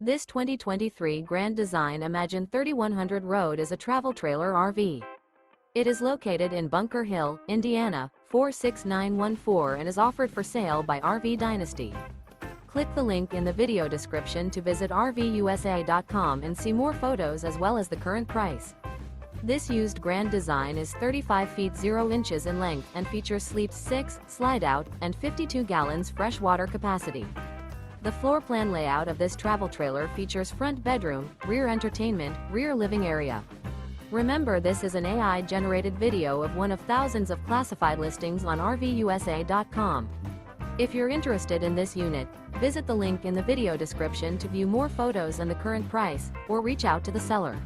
This 2023 Grand Design Imagine 3100 Road is a travel trailer RV. It is located in Bunker Hill, Indiana, 46914 and is offered for sale by RV Dynasty. Click the link in the video description to visit RVUSA.com and see more photos as well as the current price. This used Grand Design is 35 feet 0 inches in length and features sleeps 6, slide-out, and 52 gallons fresh water capacity. The floor plan layout of this travel trailer features front bedroom, rear entertainment, rear living area. Remember, this is an AI-generated video of one of thousands of classified listings on RVUSA.com. If you're interested in this unit, visit the link in the video description to view more photos and the current price, or reach out to the seller.